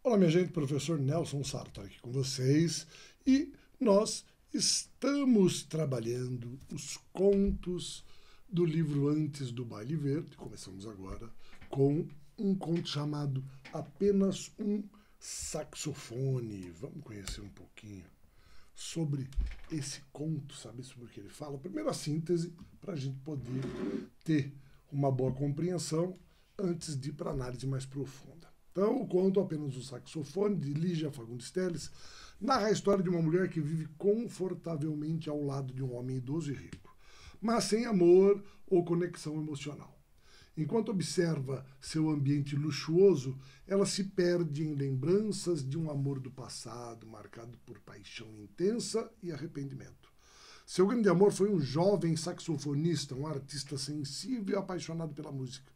Olá, minha gente, professor Nelson Sartor aqui com vocês e nós estamos trabalhando os contos do livro Antes do Baile Verde. Começamos agora com um conto chamado Apenas um Saxofone. Vamos conhecer um pouquinho sobre esse conto, saber sobre o que ele fala. Primeiro a síntese, para a gente poder ter uma boa compreensão antes de ir para a análise mais profunda. Então, o conto Apenas um Saxofone, de Lígia Fagundes Telles, narra a história de uma mulher que vive confortavelmente ao lado de um homem idoso e rico, mas sem amor ou conexão emocional. Enquanto observa seu ambiente luxuoso, ela se perde em lembranças de um amor do passado, marcado por paixão intensa e arrependimento. Seu grande amor foi um jovem saxofonista, um artista sensível e apaixonado pela música.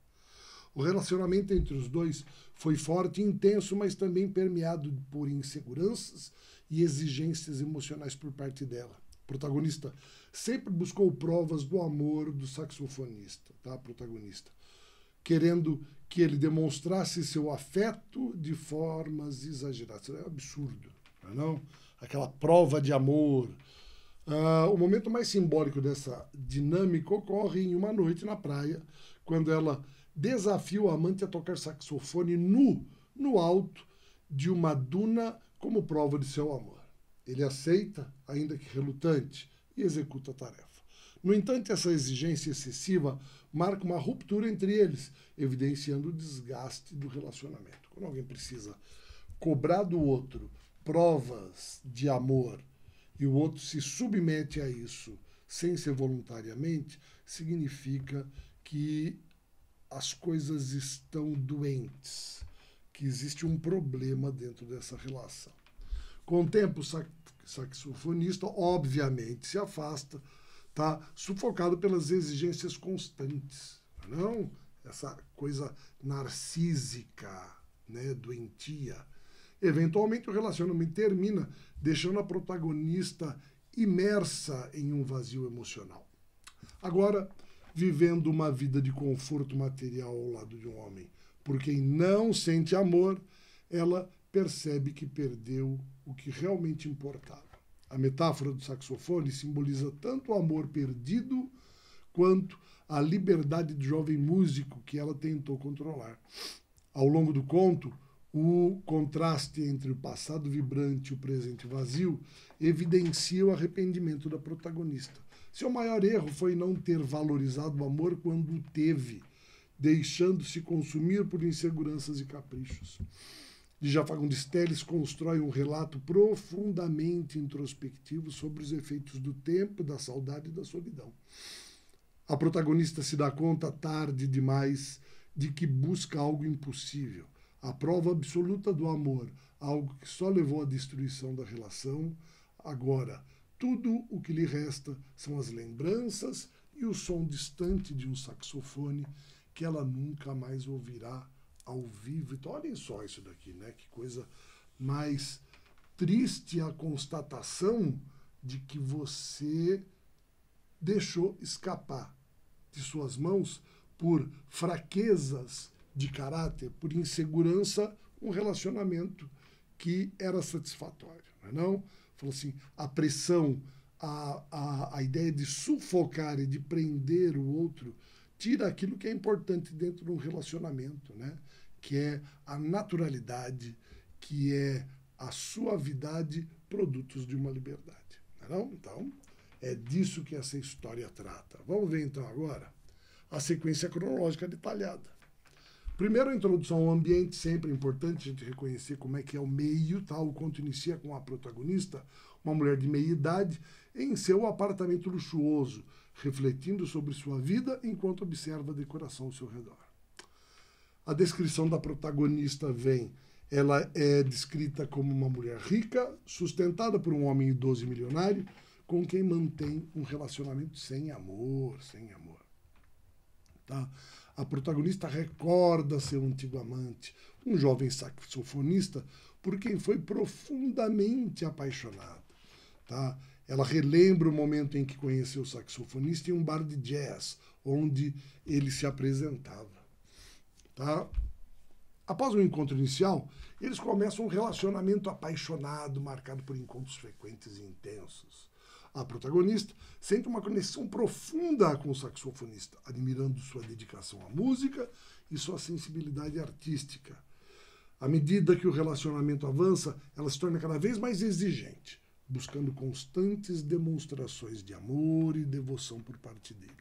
O relacionamento entre os dois foi forte e intenso, mas também permeado por inseguranças e exigências emocionais por parte dela. O protagonista sempre buscou provas do amor do saxofonista, protagonista, querendo que ele demonstrasse seu afeto de formas exageradas. É um absurdo, não é não? Aquela prova de amor. O momento mais simbólico dessa dinâmica ocorre em uma noite na praia, quando ela desafia o amante a tocar saxofone nu no alto de uma duna como prova de seu amor. Ele aceita, ainda que relutante, e executa a tarefa. No entanto, essa exigência excessiva marca uma ruptura entre eles, evidenciando o desgaste do relacionamento. Quando alguém precisa cobrar do outro provas de amor e o outro se submete a isso sem ser voluntariamente, significa que as coisas estão doentes, que existe um problema dentro dessa relação. Com o tempo, o saxofonista, obviamente, se afasta, sufocado pelas exigências constantes. Não? Essa coisa narcísica, doentia. Eventualmente, o relacionamento termina, deixando a protagonista imersa em um vazio emocional. Agora, vivendo uma vida de conforto material ao lado de um homem por quem não sente amor, ela percebe que perdeu o que realmente importava. A metáfora do saxofone simboliza tanto o amor perdido quanto a liberdade de jovem músico que ela tentou controlar. Ao longo do conto, o contraste entre o passado vibrante e o presente vazio evidencia o arrependimento da protagonista. Seu maior erro foi não ter valorizado o amor quando o teve, deixando-se consumir por inseguranças e caprichos. Lígia Fagundes Telles constrói um relato profundamente introspectivo sobre os efeitos do tempo, da saudade e da solidão. A protagonista se dá conta tarde demais de que busca algo impossível, a prova absoluta do amor, algo que só levou à destruição da relação. Agora, tudo o que lhe resta são as lembranças e o som distante de um saxofone que ela nunca mais ouvirá ao vivo. Então, olhem só isso daqui, Que coisa mais triste a constatação de que você deixou escapar de suas mãos por fraquezas de caráter, por insegurança, um relacionamento que era satisfatório, não? Falou assim, a pressão, a ideia de sufocar e de prender o outro tira aquilo que é importante dentro de um relacionamento, que é a naturalidade, que é a suavidade, produtos de uma liberdade. Não? Então, é disso que essa história trata. Vamos ver então agora a sequência cronológica detalhada. Primeiro, a introdução ao ambiente, sempre é importante a gente reconhecer como é que é o meio, O conto inicia com a protagonista, uma mulher de meia idade, em seu apartamento luxuoso, refletindo sobre sua vida enquanto observa a decoração ao seu redor. A descrição da protagonista ela é descrita como uma mulher rica, sustentada por um homem idoso e milionário, com quem mantém um relacionamento sem amor. A protagonista recorda seu antigo amante, um jovem saxofonista por quem foi profundamente apaixonada. Ela relembra o momento em que conheceu o saxofonista em um bar de jazz, onde ele se apresentava. Tá? Após o encontro inicial, eles começam um relacionamento apaixonado, marcado por encontros frequentes e intensos. A protagonista sente uma conexão profunda com o saxofonista, admirando sua dedicação à música e sua sensibilidade artística. À medida que o relacionamento avança, ela se torna cada vez mais exigente, buscando constantes demonstrações de amor e devoção por parte dele.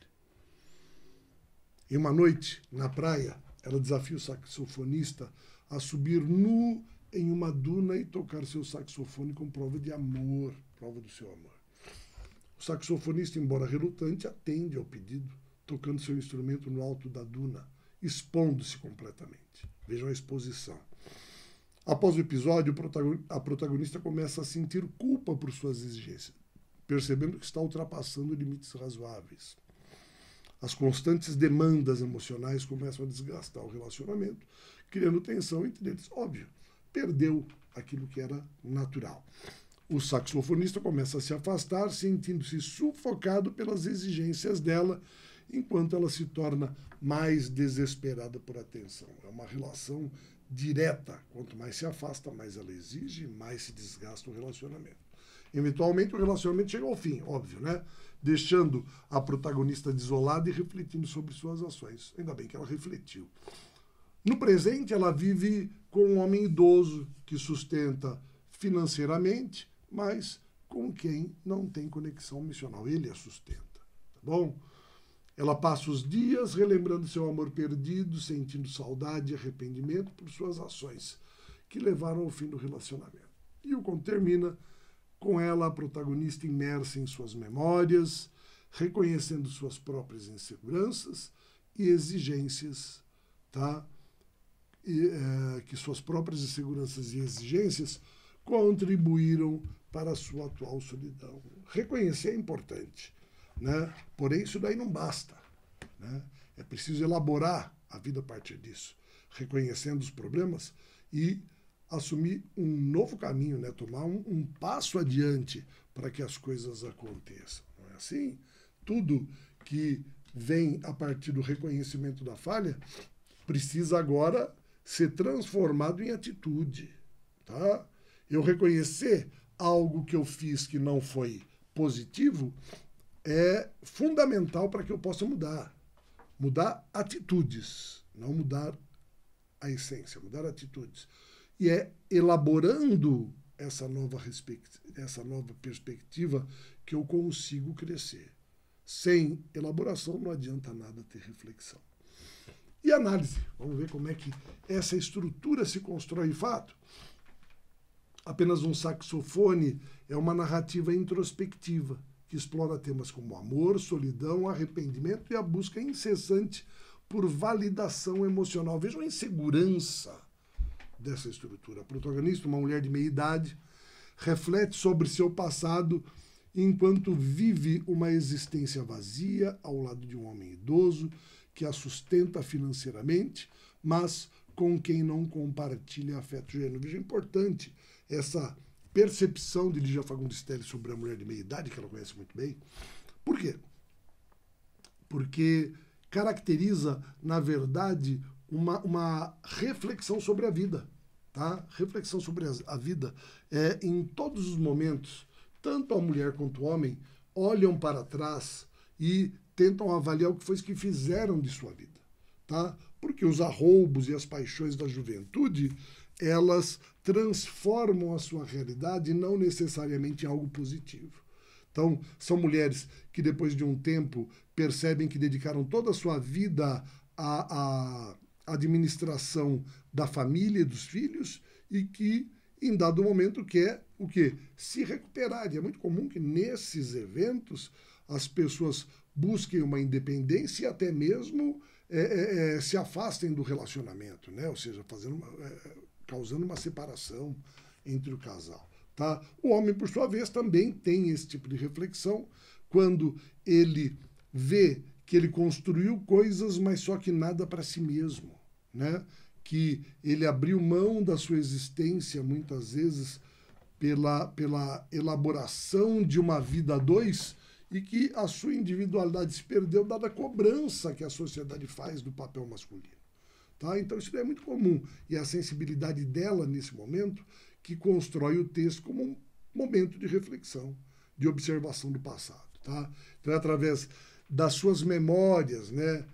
Em uma noite, na praia, ela desafia o saxofonista a subir nu em uma duna e tocar seu saxofone com prova de amor, prova do seu amor. O saxofonista, embora relutante, atende ao pedido, tocando seu instrumento no alto da duna, expondo-se completamente. Vejam a exposição. Após o episódio, a protagonista começa a sentir culpa por suas exigências, percebendo que está ultrapassando limites razoáveis. As constantes demandas emocionais começam a desgastar o relacionamento, criando tensão entre eles. Óbvio, perdeu aquilo que era natural. O saxofonista começa a se afastar, sentindo-se sufocado pelas exigências dela, enquanto ela se torna mais desesperada por atenção. É uma relação direta. Quanto mais se afasta, mais ela exige, mais se desgasta o relacionamento. Eventualmente, o relacionamento chega ao fim, óbvio, né? Deixando a protagonista desolada e refletindo sobre suas ações. Ainda bem que ela refletiu. No presente, ela vive com um homem idoso que sustenta financeiramente, mas com quem não tem conexão emocional. Ele a sustenta, tá bom? Ela passa os dias relembrando seu amor perdido, sentindo saudade e arrependimento por suas ações que levaram ao fim do relacionamento. E o conto termina com ela, a protagonista, imersa em suas memórias, reconhecendo suas próprias inseguranças e exigências, tá? Que suas próprias inseguranças e exigências contribuíram para a sua atual solidão. Reconhecer é importante, né? Porém, isso daí não basta, né? É preciso elaborar a vida a partir disso, reconhecendo os problemas e assumir um novo caminho, né? Tomar um passo adiante para que as coisas aconteçam. Não é assim? Tudo que vem a partir do reconhecimento da falha precisa agora ser transformado em atitude, tá? Eu reconhecer algo que eu fiz que não foi positivo é fundamental para que eu possa mudar. Mudar atitudes, não mudar a essência, mudar atitudes. E é elaborando essa nova perspectiva que eu consigo crescer. Sem elaboração não adianta nada ter reflexão. E análise. Vamos ver como é que essa estrutura se constrói de fato. Apenas um saxofone é uma narrativa introspectiva que explora temas como amor, solidão, arrependimento e a busca incessante por validação emocional. Vejam a insegurança dessa estrutura. A protagonista, uma mulher de meia idade, reflete sobre seu passado enquanto vive uma existência vazia ao lado de um homem idoso que a sustenta financeiramente, mas com quem não compartilha afeto genuíno. Veja, é importante essa percepção de Lígia Fagundes Telles sobre a mulher de meia idade, que ela conhece muito bem. Por quê? Porque caracteriza, na verdade, uma reflexão sobre a vida. Tá? Reflexão sobre a vida em todos os momentos, tanto a mulher quanto o homem olham para trás e tentam avaliar o que foi que fizeram de sua vida. Tá? Porque os arroubos e as paixões da juventude, elas transformam a sua realidade não necessariamente em algo positivo. Então, são mulheres que depois de um tempo percebem que dedicaram toda a sua vida à administração da família e dos filhos e que, em dado momento, quer o quê? Se recuperar. E é muito comum que, nesses eventos, as pessoas busquem uma independência e até mesmo se afastem do relacionamento, né? Ou seja, causando uma separação entre o casal. Tá? O homem, por sua vez, também tem esse tipo de reflexão quando ele vê que ele construiu coisas, mas só que nada para si mesmo, né? Que ele abriu mão da sua existência, muitas vezes, pela elaboração de uma vida a dois e que a sua individualidade se perdeu dada a cobrança que a sociedade faz do papel masculino. Tá? Então isso é muito comum e a sensibilidade dela nesse momento que constrói o texto como um momento de reflexão, de observação do passado. Tá? Então é através das suas memórias, né,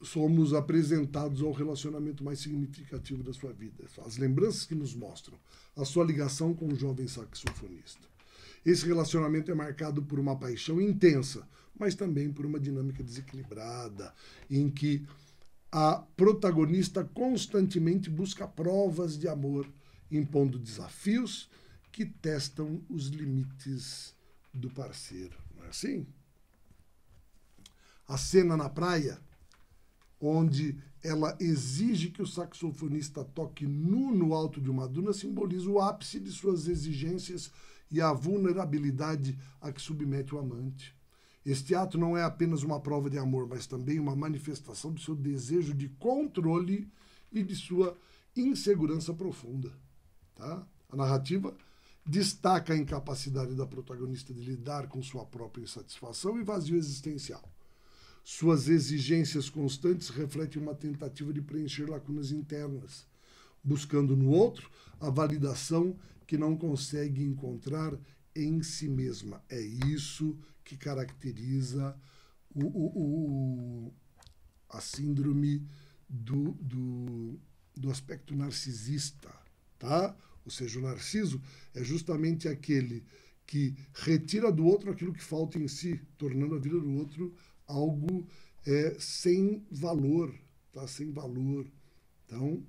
somos apresentados ao relacionamento mais significativo da sua vida. As lembranças que nos mostram a sua ligação com o jovem saxofonista. Esse relacionamento é marcado por uma paixão intensa, mas também por uma dinâmica desequilibrada, em que a protagonista constantemente busca provas de amor, impondo desafios que testam os limites do parceiro. Não é assim? A cena na praia, onde ela exige que o saxofonista toque nu no alto de uma duna, simboliza o ápice de suas exigências e a vulnerabilidade a que submete o amante. Este ato não é apenas uma prova de amor, mas também uma manifestação do seu desejo de controle e de sua insegurança profunda. Tá? A narrativa destaca a incapacidade da protagonista de lidar com sua própria insatisfação e vazio existencial. Suas exigências constantes refletem uma tentativa de preencher lacunas internas, buscando no outro a validação que não consegue encontrar em si mesma. É isso que caracteriza a síndrome do aspecto narcisista. Tá? Ou seja, o narciso é justamente aquele que retira do outro aquilo que falta em si, tornando a vida do outro algo sem valor, tá? Sem valor. Então,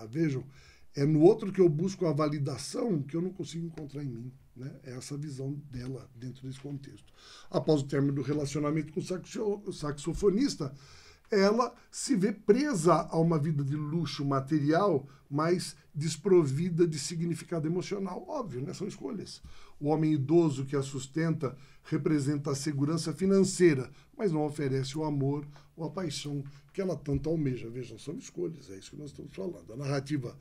vejam, é no outro que eu busco a validação que eu não consigo encontrar em mim. Né? É essa visão dela dentro desse contexto. Após o término do relacionamento com o saxofonista, ela se vê presa a uma vida de luxo material, mas desprovida de significado emocional. Óbvio, né? São escolhas. O homem idoso que a sustenta representa a segurança financeira, mas não oferece o amor ou a paixão que ela tanto almeja. Vejam, são escolhas, é isso que nós estamos falando. A narrativa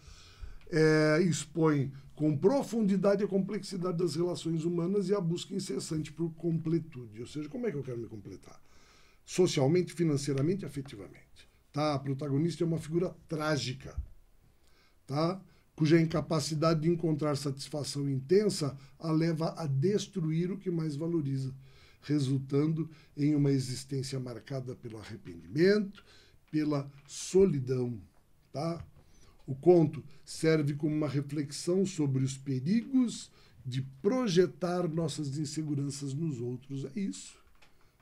expõe com profundidade a complexidade das relações humanas e a busca incessante por completude. Ou seja, como é que eu quero me completar? Socialmente, financeiramente e afetivamente. Tá? A protagonista é uma figura trágica, tá? Cuja incapacidade de encontrar satisfação intensa a leva a destruir o que mais valoriza, resultando em uma existência marcada pelo arrependimento, pela solidão. Tá? O conto serve como uma reflexão sobre os perigos de projetar nossas inseguranças nos outros. É isso.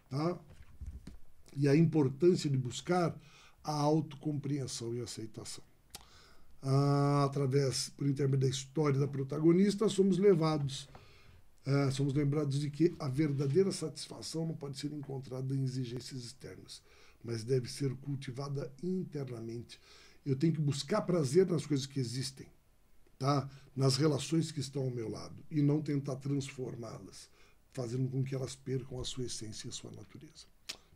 Tá? E a importância de buscar a autocompreensão e aceitação. Por intermédio da história da protagonista, somos lembrados de que a verdadeira satisfação não pode ser encontrada em exigências externas, mas deve ser cultivada internamente. Eu tenho que buscar prazer nas coisas que existem, tá? Nas relações que estão ao meu lado, e não tentar transformá-las, fazendo com que elas percam a sua essência e a sua natureza.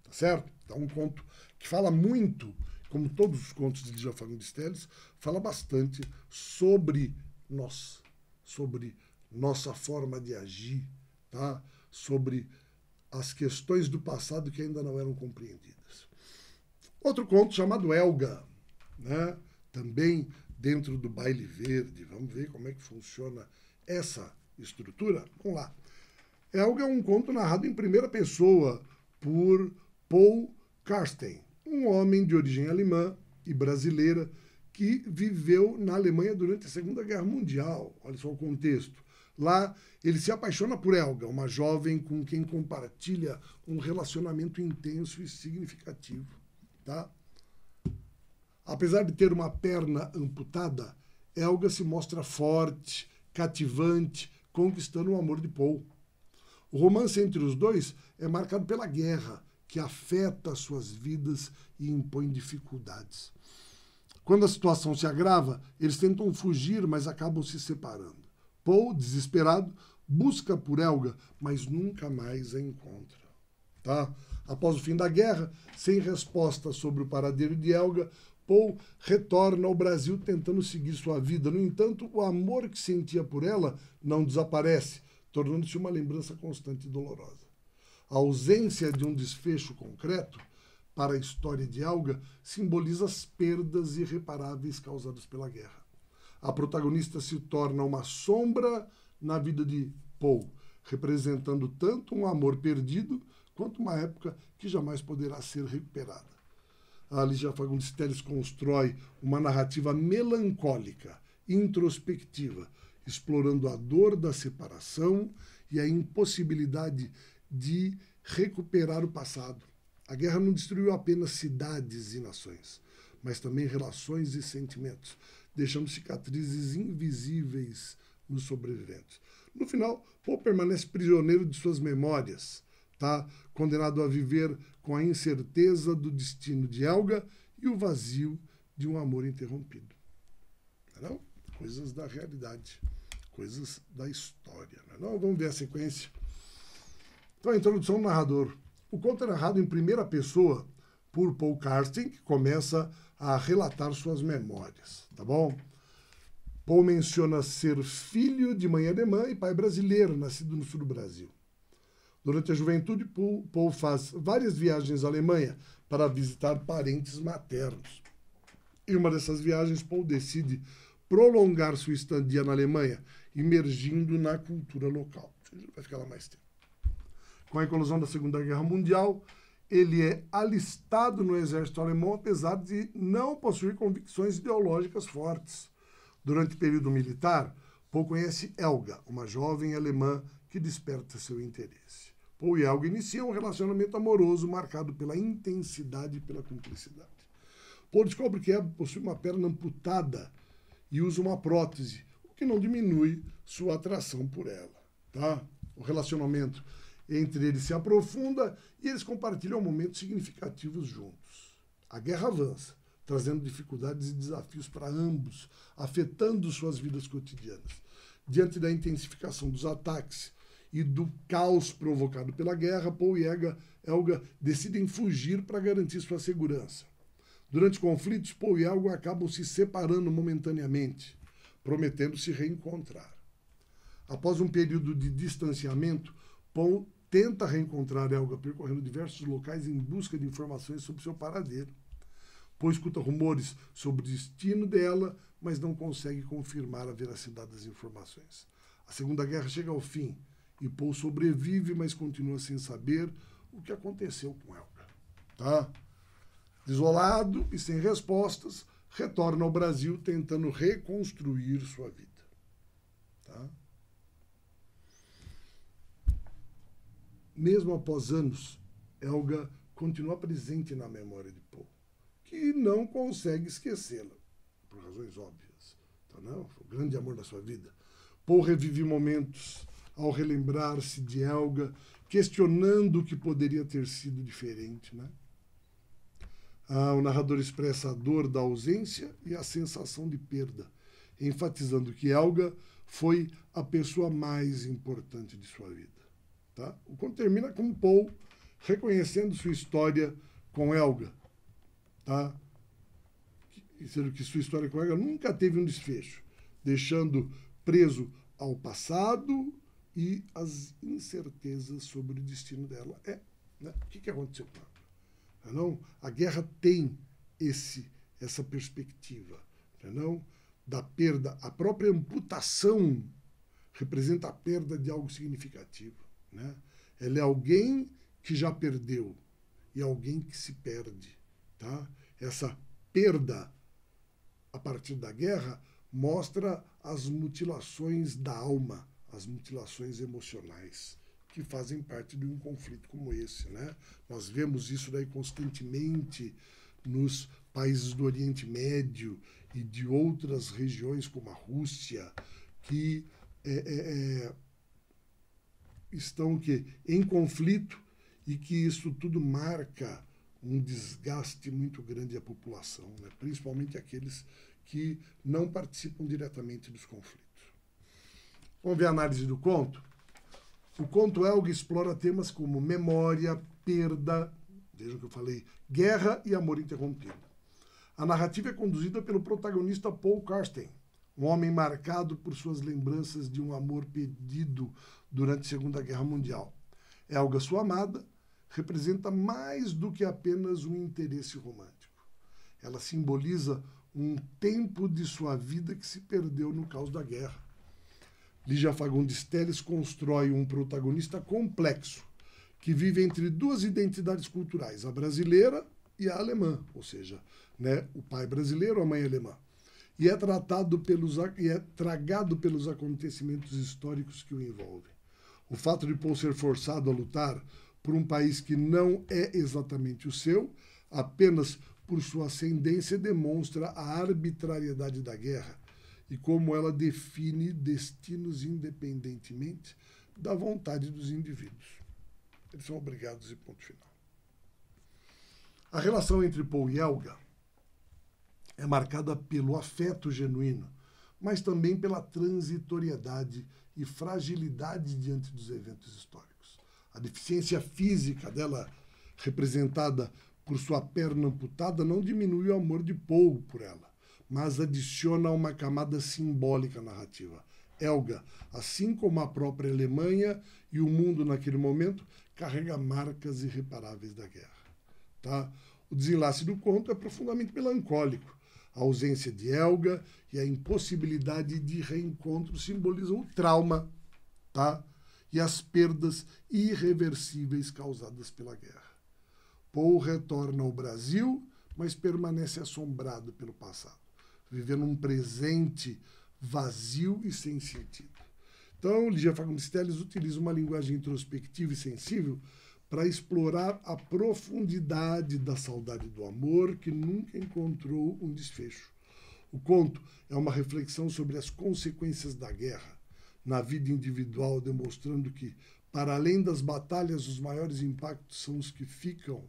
Tá certo? Então, um conto que fala muito, como todos os contos de Djalma Fagundes Telles, fala bastante sobre nós, sobre nossa forma de agir, tá? Sobre as questões do passado que ainda não eram compreendidas. Outro conto chamado Helga, né? Também dentro do Baile Verde. Vamos ver como é que funciona essa estrutura? Vamos lá. Helga é um conto narrado em primeira pessoa por Paul Karsten, um homem de origem alemã e brasileira que viveu na Alemanha durante a Segunda Guerra Mundial. Olha só o contexto. Lá, ele se apaixona por Helga, uma jovem com quem compartilha um relacionamento intenso e significativo. Tá? Apesar de ter uma perna amputada, Helga se mostra forte, cativante, conquistando o amor de Paul. O romance entre os dois é marcado pela guerra, que afeta suas vidas e impõe dificuldades. Quando a situação se agrava, eles tentam fugir, mas acabam se separando. Paul, desesperado, busca por Helga, mas nunca mais a encontra. Tá? Após o fim da guerra, sem resposta sobre o paradeiro de Helga, Paul retorna ao Brasil tentando seguir sua vida. No entanto, o amor que sentia por ela não desaparece, tornando-se uma lembrança constante e dolorosa. A ausência de um desfecho concreto para a história de Helga simboliza as perdas irreparáveis causadas pela guerra. A protagonista se torna uma sombra na vida de Paul, representando tanto um amor perdido quanto uma época que jamais poderá ser recuperada. A Lígia Fagundes Telles constrói uma narrativa melancólica, introspectiva, explorando a dor da separação e a impossibilidade de recuperar o passado. A guerra não destruiu apenas cidades e nações, mas também relações e sentimentos, deixando cicatrizes invisíveis nos sobreviventes. No final, Paul permanece prisioneiro de suas memórias, condenado a viver com a incerteza do destino de Helga e o vazio de um amor interrompido. Não? Coisas da realidade, coisas da história. Não? Vamos ver a sequência. Então, a introdução do narrador. O conto é narrado em primeira pessoa por Paul Karsten, que começa a relatar suas memórias. Tá bom? Paul menciona ser filho de mãe alemã e pai brasileiro, nascido no sul do Brasil. Durante a juventude, Paul faz várias viagens à Alemanha para visitar parentes maternos. Em uma dessas viagens, Paul decide prolongar sua estadia na Alemanha, imergindo na cultura local. Ele vai ficar lá mais tempo. Com a eclosão da Segunda Guerra Mundial, ele é alistado no exército alemão, apesar de não possuir convicções ideológicas fortes. Durante o período militar, Paul conhece Helga, uma jovem alemã que desperta seu interesse. Paul e Helga iniciam um relacionamento amoroso marcado pela intensidade e pela cumplicidade. Paul descobre que Helga possui uma perna amputada e usa uma prótese, o que não diminui sua atração por ela. Tá? O relacionamento entre eles se aprofunda e eles compartilham momentos significativos juntos. A guerra avança, trazendo dificuldades e desafios para ambos, afetando suas vidas cotidianas. Diante da intensificação dos ataques e do caos provocado pela guerra, Paul e Helga decidem fugir para garantir sua segurança. Durante os conflitos, Paul e Helga acabam se separando momentaneamente, prometendo se reencontrar. Após um período de distanciamento, Paul tenta reencontrar Helga percorrendo diversos locais em busca de informações sobre seu paradeiro. Paul escuta rumores sobre o destino dela, mas não consegue confirmar a veracidade das informações. A Segunda Guerra chega ao fim e Paul sobrevive, mas continua sem saber o que aconteceu com Helga. Tá? Desolado e sem respostas, retorna ao Brasil tentando reconstruir sua vida. Tá? Mesmo após anos, Helga continua presente na memória de Paul, que não consegue esquecê-la, por razões óbvias. Então, não, foi o grande amor da sua vida. Paul revive momentos ao relembrar-se de Helga, questionando o que poderia ter sido diferente. Né? O narrador expressa a dor da ausência e a sensação de perda, enfatizando que Helga foi a pessoa mais importante de sua vida. Tá? O conto termina com Paul reconhecendo sua história com Helga. Tá? Sendo que sua história com Helga nunca teve um desfecho, deixando preso ao passado e as incertezas sobre o destino dela. Né? O que aconteceu com ela? Não? A guerra tem essa perspectiva, não? Da perda. A própria amputação representa a perda de algo significativo. Né? Ela é alguém que já perdeu e alguém que se perde. Tá? Essa perda a partir da guerra mostra as mutilações da alma, as mutilações emocionais, que fazem parte de um conflito como esse. Né? Nós vemos isso daí constantemente nos países do Oriente Médio e de outras regiões como a Rússia, que estão em conflito e que isso tudo marca um desgaste muito grande da população, né? Principalmente aqueles que não participam diretamente dos conflitos. Vamos ver a análise do conto? O conto Helga explora temas como memória, perda, vejam que eu falei, guerra e amor interrompido. A narrativa é conduzida pelo protagonista Paul Karsten, um homem marcado por suas lembranças de um amor perdido durante a Segunda Guerra Mundial. Helga, sua amada, representa mais do que apenas um interesse romântico. Ela simboliza um tempo de sua vida que se perdeu no caos da guerra. Lígia Fagundes Telles constrói um protagonista complexo, que vive entre duas identidades culturais, a brasileira e a alemã, ou seja, o pai brasileiro, a mãe alemã. E é tragado pelos acontecimentos históricos que o envolvem. O fato de Paul ser forçado a lutar por um país que não é exatamente o seu, apenas por sua ascendência, demonstra a arbitrariedade da guerra e como ela define destinos independentemente da vontade dos indivíduos. Eles são obrigados e ponto final. A relação entre Paul e Helga é marcada pelo afeto genuíno, mas também pela transitoriedade e fragilidade diante dos eventos históricos. A deficiência física dela, representada por sua perna amputada, não diminui o amor de Paul por ela, mas adiciona uma camada simbólica à narrativa. Helga, assim como a própria Alemanha e o mundo naquele momento, carrega marcas irreparáveis da guerra. Tá? O desenlace do conto é profundamente melancólico. A ausência de Helga e a impossibilidade de reencontro simbolizam o trauma, tá? E as perdas irreversíveis causadas pela guerra. Paul retorna ao Brasil, mas permanece assombrado pelo passado, vivendo um presente vazio e sem sentido. Então, Lígia Fagundes Telles utiliza uma linguagem introspectiva e sensível para explorar a profundidade da saudade do amor que nunca encontrou um desfecho. O conto é uma reflexão sobre as consequências da guerra na vida individual, demonstrando que, para além das batalhas, os maiores impactos são os que ficam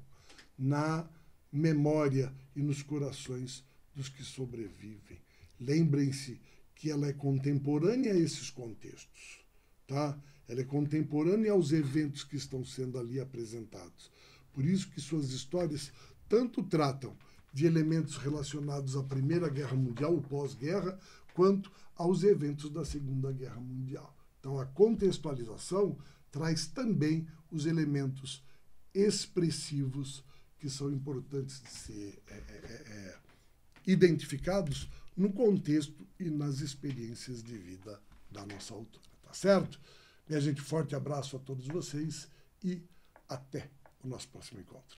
na memória e nos corações dos que sobrevivem. Lembrem-se que ela é contemporânea a esses contextos, tá? Ela é contemporânea aos eventos que estão sendo ali apresentados. Por isso que suas histórias tanto tratam de elementos relacionados à Primeira Guerra Mundial, o pós-guerra, quanto aos eventos da Segunda Guerra Mundial. Então, a contextualização traz também os elementos expressivos que são importantes de ser identificados no contexto e nas experiências de vida da nossa autora. Tá certo? Minha gente, forte abraço a todos vocês e até o nosso próximo encontro.